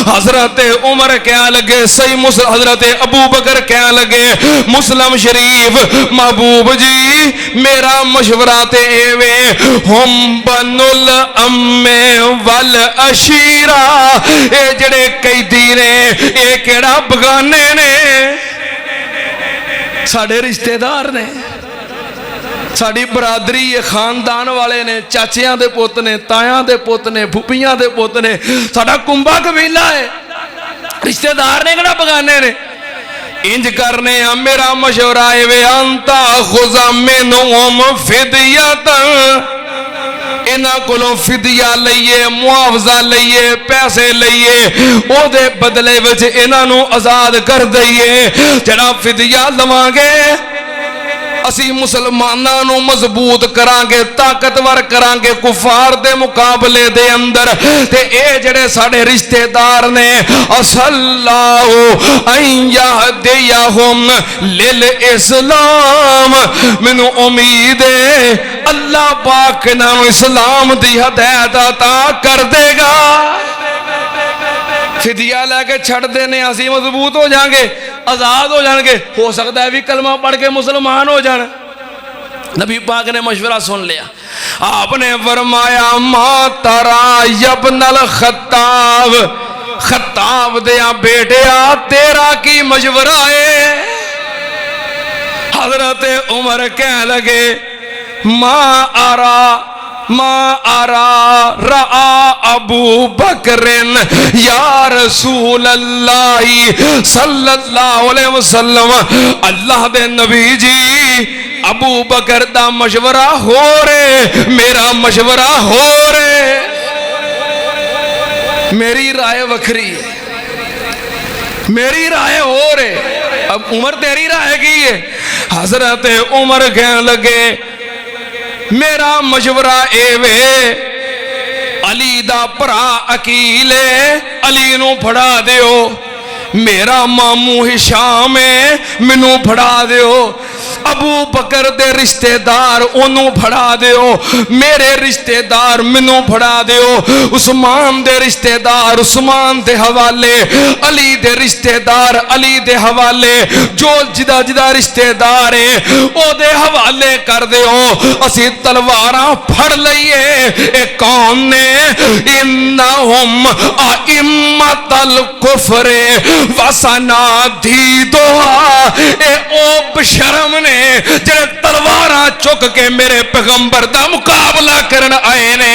حضرت عمر کہنے لگے صحیح مسلم، حضرت ابو بکر کہنے لگے مسلم شریف محبوب جی میرا مشورہ تے ایوے ہم بنو الام والعشیرہ، اے جڑے قیدی نے اے کیڑا بگانے نے، ساڑھے رشتہ دار نے، ساڑھی برادری یہ خاندان والے نے، چاچیاں دے پوت نے، تایاں دے پوت نے، بھوپیاں دے پوت نے، ساڑھا کنبا قبیلہ ہے، رشتہ دار نے کڑا بگانے نے. انج کرنے ہم میرا مشورہ ہے وے انتا خُذَ مِنْهُمْ فِدْيَةً، انہاں کولوں فدیہ لئیے، معاوضہ لئیے، پیسے لئیے، او دے بدلے وچ انہاں نو آزاد کر دئیے. جڑا فدیہ لواں گے اسی مسلماناں نو مضبوط کران گے، طاقتور کران گے کفار دے مقابلے دے اندر. تے اے جڑے ساڑے رشتہ دار نے اللہ ان یہدیہم للاسلام، مینوں امید ہے اللہ پاک انہاں نو اسلام دی ہدایت عطا کر دے گا. فدیہ لے کے چھڑ دینے اسی مضبوط ہو جائیں گے، آزاد ہو جائیں گے، ہو سکتا ہے بھی کلمہ پڑھ کے مسلمان ہو جائیں. نبی پاک نے مشورہ سن لیا، آپ نے فرمایا ما ترا ابن الخطاب، خطاب دیا بیٹیا تیرا کی مشورہ ہے؟ حضرت عمر کہنے لگے ما ارا رعا ابو بکر یا رسول اللہ صلی اللہ علیہ وسلم، اللہ دے نبی جی ابو بکر دا مشورہ ہو رہے، میرا مشورہ ہو رہے، میری رائے وکھری ہے، میری رائے ہو رہے. اب عمر تیری رائے کی ہے؟ حضرت عمر کہنے لگے میرا مشورہ اے وے علی دا پرا عقیل ہے، علی نو پھڑا دیو، میرا مامو ہشام ہے منو پھڑا دیو، ابو بکر دے رشتہ دار انہوں پھڑا دیو، میرے رشتہ دار منوں پھڑا دیو، عثمان دے رشتہ دار عثمان دے حوالے، علی دے رشتہ دار علی دے حوالے، جو جدا جدا رشتہ دار ہیں او دے حوالے کر دیو، اسی تلواراں پھڑ لئیے. اے کون نے؟ انہم ائمۃ الکفر وسنادیدھا، اے او بشرم نے جڑے تلواراں چک کے میرے پیغمبر دا مقابلہ کرن آئے نے.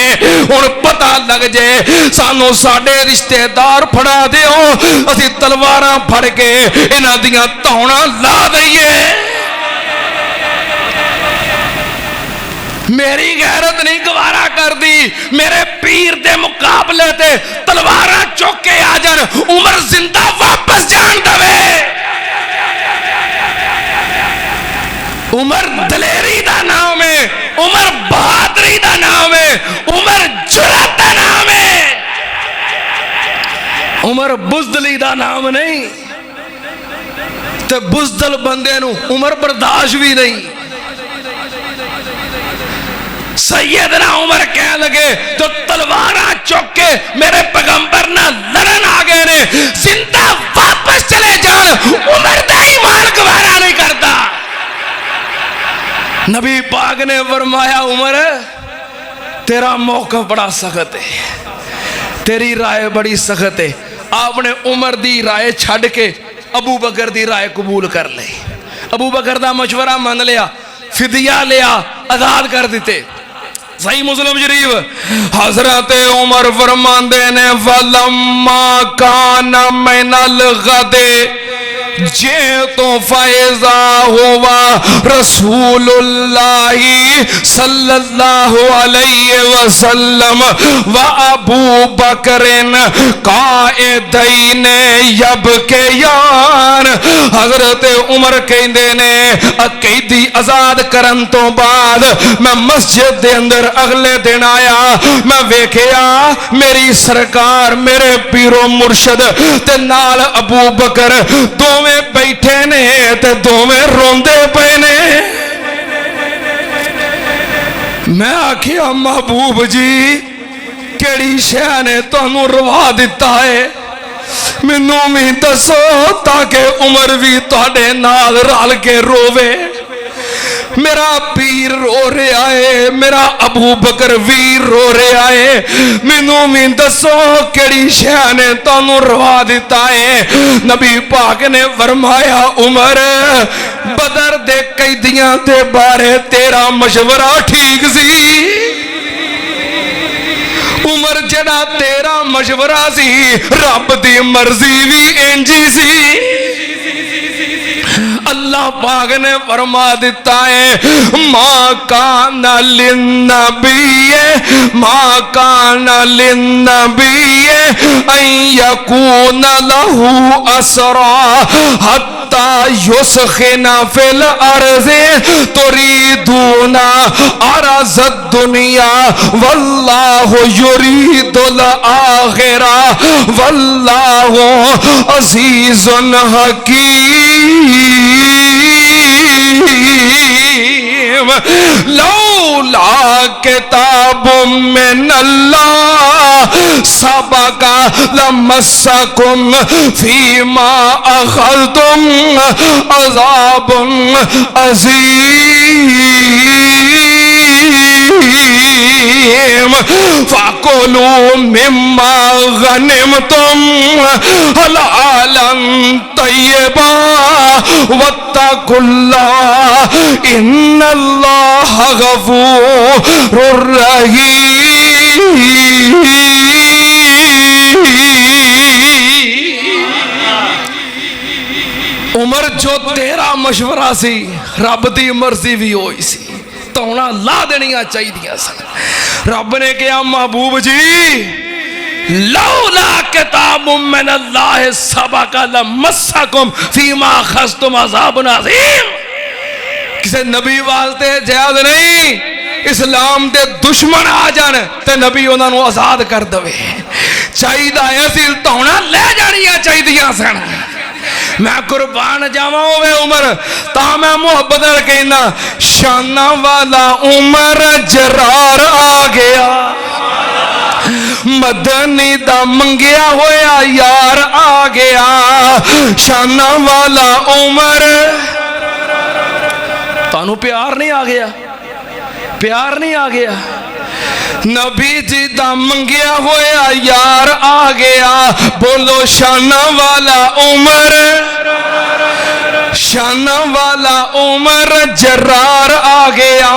ہن پتہ لگ جائے سانو ساڈے رشتہ دار پھڑا دیو، اسی تلواراں پھڑ کے انہاں دیاں تہوڑاں لا دئیے. میری غیرت نہیں گوارا کر دی میرے پیر دے مقابلے تے تلواراں چک کے آ جان، عمر زندہ واپس جان دوے. عمر دلیری دا نام ہے، عمر بہادری دا نام ہے، عمر جرات دا نام ہے، عمر بزدلی دا نام نہیں. تے بزدل بندے نو عمر برداشت بھی نہیں. سیدنا عمر کہنے لگے تو تلواراں چک کے میرے پیغمبر نہ لڑن آگے نے، زندہ واپس چلے جان، عمر دا ایمان گوارا نہیں کرتا. نبی پاک نے فرمایا عمر تیرا موقف بڑا سخت ہے، تیری رائے بڑی سخت ہے. آپ نے عمر دی رائے چھڑ کے ابو بکر دی رائے قبول کر لی. ابو بکر دا مشورہ مان لیا، فدیہ لیا، آزاد کر دیتے. صحیح مسلم شریف حضرت عمر فرماندے نے فلما کان من الغد جئت فاذا ہوا رسول اللہ صلی اللہ علیہ وسلم و ابو بکر قائدین یبکیان. حضرت عمر کہندے نے قیدی آزاد کرن تو بعد میں مسجد دے اندر اگلے دن آیا، میں ویکھیا میری سرکار میرے پیرو مرشد تے نال ابو بکر دوویں بیٹھے نے تے دوویں روندے پے نے۔ میں آکھیا محبوب جی کیڑی شے نے تانوں روا دتا ہے، مینوں بھی دسو تاکہ عمر بھی تہاڈے نال رل کے رووے۔ میرا پیر رو رہا ہے، میرا ابو بکر بھی رو رہا ہے، مینوں بھی دسو کیڑی شے نے تانوں روا دتا ہے۔ نبی پاک نے فرمایا عمر بدر دے قیدیاں دے بارے تیرا مشورہ ٹھیک سی، عمر جڑا تیرا مشورہ سی رب دی مرضی بھی انجی سی۔ اللہ پاک نے فرما دیتا ہے ما کان للنبی ان یکون له اسرا حتی یسخن فی الارض تریدون عرض الدنیا واللہ یرید الآخرہ واللہ عزیز حکیم۔ لولا کتاب من اللہ سبق لمسکم فیما اخذتم عذاب عظیم۔ فَكُلُوا مِمَّا غَنِمْتُمْ حَلَالًا طَيِّبًا وَاتَّقُوا اللَّهَ إِنَّ اللَّهَ غَفُورٌ رَحِيمٌ۔ عمر جو تیرا مشورہ سی رب دی مرضی بھی ہوئی سی، تونا لا دنیا چاہی دیا سن۔ رب نے کہا محبوب جی لولا کتاب من اللہ سبق لمسکم فیما اخذتم عذاب عظیم۔ کسی نبی واسطے جائز نہیں اسلام دے دشمن آ جان تے نبی انہاں نو آزاد کر دوے، چاہی دا ایسی تونا لے جانیاں چاہی دیا سن۔ میں قربان جاواں ہوئے عمر تا میں محبت کہنا شانہ والا عمر جرار آ گیا، مدنی دا منگیا ہویا یار آ گیا، شانہ والا عمر۔ تانوں پیار نہیں آ گیا، پیار نہیں آ گیا، نبی جی دا منگیا ہویا یار آ گیا، بولو شانہ والا عمر، شانہ والا عمر جرار آ گیا،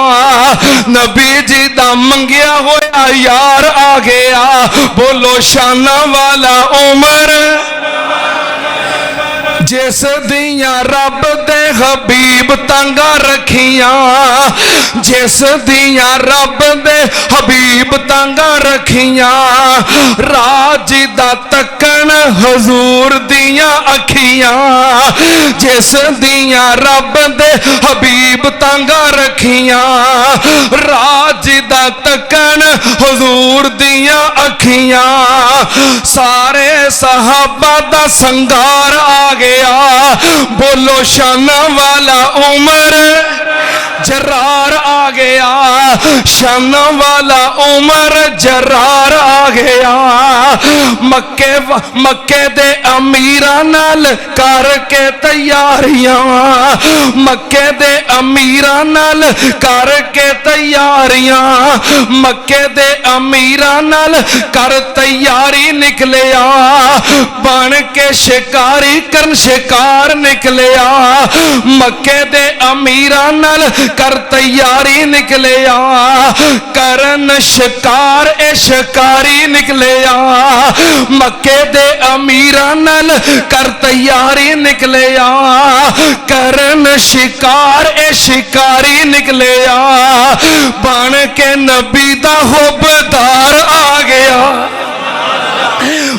نبی جی دا منگیا ہویا یار آ گیا، بولو شانہ والا عمر۔ جس دیاں رب دے حبیب تنگا رکھیاں، جس دیاں رب دے حبیب تنگا رکھیاں، راج دا تکن حضور دیاں اکھیاں، جس دیاں رب دے حبیب تنگا رکھیاں، راج دا تکن حضور دیاں اکھیاں، سارے صحابہ دا سنگار آ گیا، بولو شانہ والا عمر جرار آ گیا، شانہ والا عمر جرار آ گیا، مکے دے امیراں نال کر کے تیاریاں، مکے دے امیراں نال کر کے تیاریاں، مکے دے امیراں نال کر تیاری نکلیا، بن کے شکاری کرن شکار نکلیا، مکے دے امیراں نال کر تیاری نکلیا، کرن شکار اے شکاری نکلیا، مکے دے امیراں نال کر تیاری نکلیا، کرن شکار اے شکاری نکلیا، بن کے نبی دا حبدار آ گیا،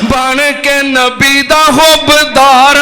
بن کے نبی دا حبدار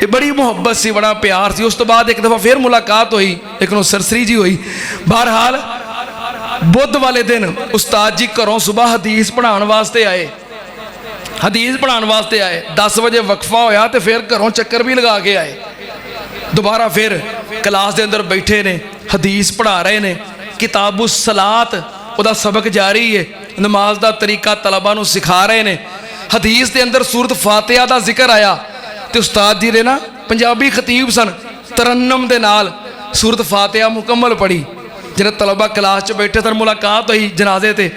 یہ بڑی محبت سی، بڑا پیار سی. اس تو بعد ایک دفعہ پھر ملاقات ہوئی، لیکن وہ سرسری جی ہوئی. بہرحال بدھ والے دن استاد جی گھروں صبح حدیث پڑھان واسطے آئے، حدیث پڑھان واسطے آئے. 10 بجے وقفہ ہویا تو پھر گھروں چکر بھی لگا کے آئے. دوبارہ پھر کلاس دے اندر بیٹھے نے، حدیث پڑھا رہے نے. کتاب الصلاۃ وہ دا سبق جاری ہے، نماز دا طریقہ طلبہ نو سکھا رہے نے. حدیث دے اندر سورت فاتحہ دا ذکر آیا تو استاد جی نے نا پنجابی خطیب سن، ترنم دے نال سورت فاتحہ مکمل پڑھی. جنہیں طلبہ کلاس چ بیٹھے سن، ملاقات ہوئی جنازے تے،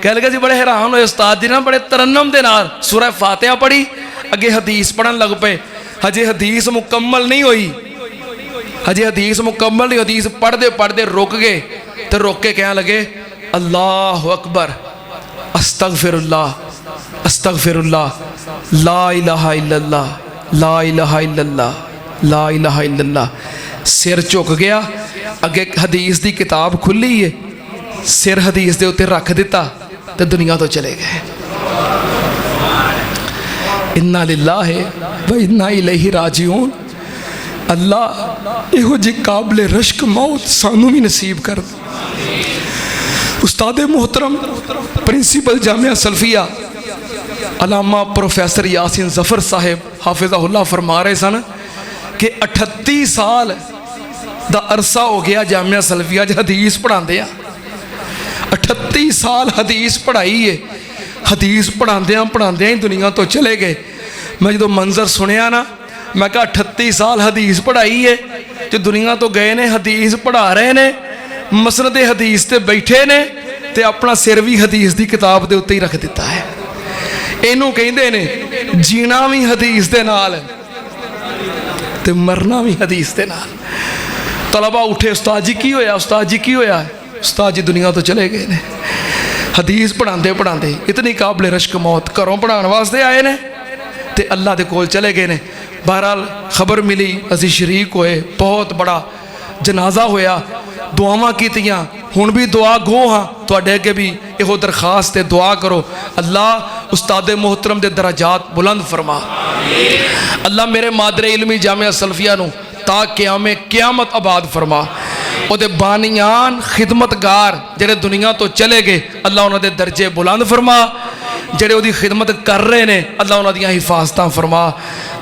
کہہ لگا جی بڑے حیران ہوئے استاد جی نے بڑے ترنم دے نال سورہ فاتحہ پڑھی، اگے حدیث پڑھن لگ پے. ہجے حدیث مکمل نہیں ہوئی، ہجے حدیث مکمل نہیں. حدیث پڑھ دے رک گئے تو رک کے کہنے لگے اللہ اکبر، استغفر اللہ، استغفر اللہ، لا الہ الا اللہ، لا الہ الا اللہ، لا الہ الا اللہ. سر چک گیا، اگے حدیث دی کتاب کھلی ہے، سر حدیث دے اتے رکھ دیتا تو دنیا تو چلے گئے. انا للہ و انا الیہ راجعون. اللہ یہو جی قابل رشک موت سانو بھی نصیب کر. استاد محترم پرنسپل جامعہ سلفیہ علامہ پروفیسر یاسین ظفر صاحب حافظہ اللہ فرما رہے سن کہ 38 سال دا عرصہ ہو گیا جامعہ سلفیہ حدیث پڑھا دیا. 38 سال حدیث پڑھائی ہے، حدیث پڑھا ہی دنیا تو چلے گئے. میں جدو منظر سنیا نا میں کہا 38 سال حدیث پڑھائی ہے، جو دنیا تو گئے نے حدیث پڑھا رہے نے، مسند حدیث تے بیٹھے نے تے اپنا سر بھی حدیث دی کتاب دے اتے ہی رکھ دیتا ہے. اینوں کہندے نے جینا بھی حدیث دے نال تے مرنا بھی حدیث دے نال. طلبہ اٹھے، استاد جی کی ہویا، استاد جی کی ہویا ہے؟ استاد جی دنیا تو چلے گئے نے. حدیث پڑھاندے اتنی قابل رشک موت گھروں پڑھان واسطے آئے نے تے اللہ دے کول چلے گئے نے. بہرحال خبر ملی، اسی شریک ہوئے، بہت بڑا جنازہ ہویا، دعاواں کیتیاں. ہن بھی دعا گو ہاں تواڈے اگے بھی یہو درخواست ہے، دعا کرو اللہ استاد محترم دے درجات بلند فرما. اللہ میرے مادر علمی جامعہ سلفیہ نو تا قیامت آباد فرما. او دے بانیان خدمتگار جڑے دنیا تو چلے گئے اللہ انہاں دے درجے بلند فرما. جڑے او دی خدمت کر رہے نے اللہ انہاں دیاں حفاظتاں فرما.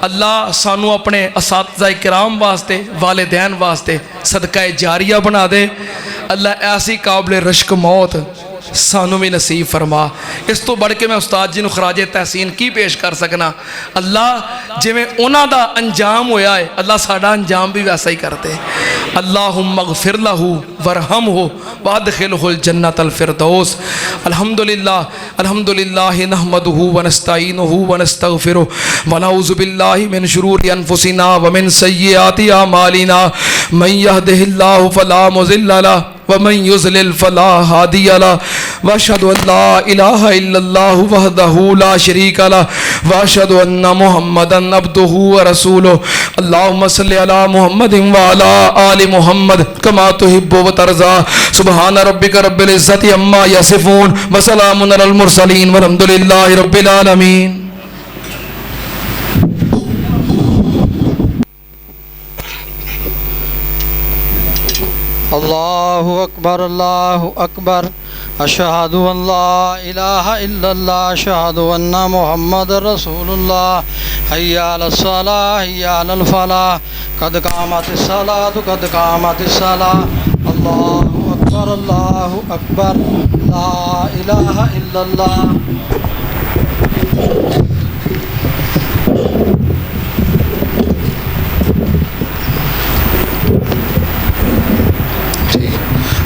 اللہ سانو اپنے اساتذہ کرام واسطے، والدین واسطے صدقہ جاریہ بنا دے. اللہ ایسی قابل رشک موت سانو بھی نصیب فرما. اس تو بڑھ کے میں استاد جی نو خراج تحسین کی پیش کر سکنا. اللہ جویں انہاں دا انجام ہویا ہے اللہ ساڈا انجام بھی ویسا ہی کر دے. اللہم اغفر لہ ورحمہ وادخلہ الجنۃ الفردوس. الحمدللہ نحمدہ ونستعینہ ونستغفرہ ونعوذ باللہ من شرور انفسنا ومن سیئات اعمالنا من یہدہ اللہ فلا مضل لہ ومن يضلل فلا هادي له واشهد ان لا اله الا الله وحده لا شريك له واشهد ان محمدا عبده ورسوله. اللهم صل على محمد وعلى ال محمد كما تحب وترضى. سبحان ربك رب العزة عما يصفون وسلام على المرسلين والحمد لله رب العالمين. اللہ اکبر، اللہ اکبر، اشہد ان لا الہ الا اللہ، اشہد ان محمد رسول اللہ. حی علی الصلاۃ حی علی الفلاح، قد قامت الصلاۃ قد قامت الصلاۃ. اللہ اکبر، اللہ اکبر، لا الہ الا اللہ.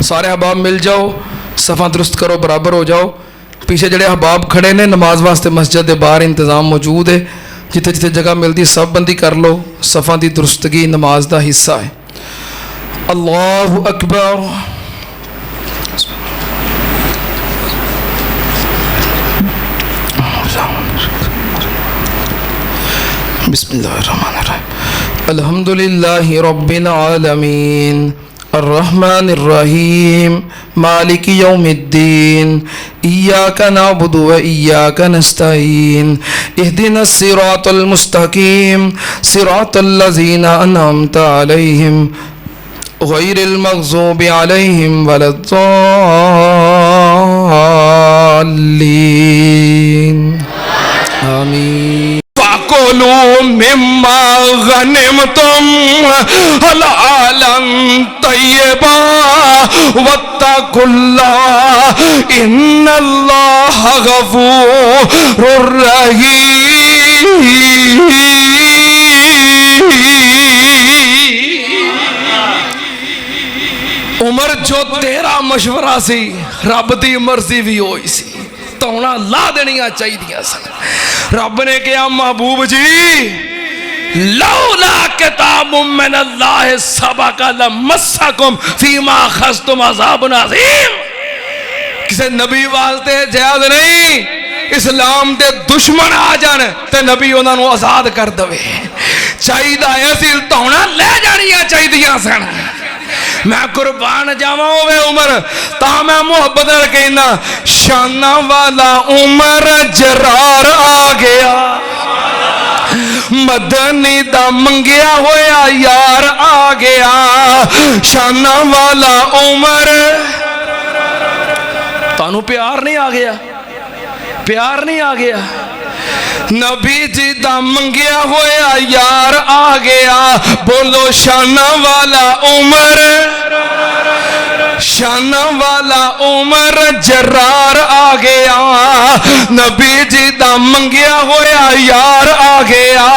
سارے احباب مل جاؤ، صفاں درست کرو، برابر ہو جاؤ. پیچھے جڑے احباب کھڑے نے نماز واسطے مسجد دے باہر انتظام موجود ہے، جتھے جتھے جگہ ملتی سب بندی کر لو. صفاں دی درستگی نماز دا حصہ ہے. اللہ اکبر. بسم اللہ الرحمن الرحیم. الحمدللہ رب العالمین الرحمن الرحیم مالک یوم الدین ایاک نعبد و ایاک نستعین اہدنا الصراط المستقیم صراط الذین انعمت علیہم غیر المغضوب علیہم ولا الضالین آمین فَكُلُوا مِمَّا غَنِمْتُمْ حَلَالًا طَيِّبًا وَاتَّقُوا اللَّهَ إِنَّ اللَّهَ غَفُورٌ رَحِيمٌ. عمر جو تیرا مشورہ سی رب دی مرضی بھی ہوئی سی تونا لا دنیا چاہی دیا سن. رب نے کہا محبوب جی لولا کتاب من اللہ سبق لمسکم فیما اخذتم عذاب عظیم. کسی نبی واسطے جائز نہیں اسلام دے دشمن آ جان تے نبی انہاں نو آزاد کر دوے. چاہی دا ایسی تونا لے جانیاں چاہی دیا سن. میں قربان جاواں ہوئے عمر تا میں محبت نال کہنا شانہ والا عمر جرار آ گیا مدنی دا منگیا ہویا یار آ گیا شانہ والا عمر. تانوں پیار نہیں آ گیا پیار نہیں آ گیا نبی جی دا منگیا ہویا یار آ گیا. بولو شانہ والا عمر شانہ والا عمر جرار آ گیا نبی جی دا منگیا ہویا یار آ گیا.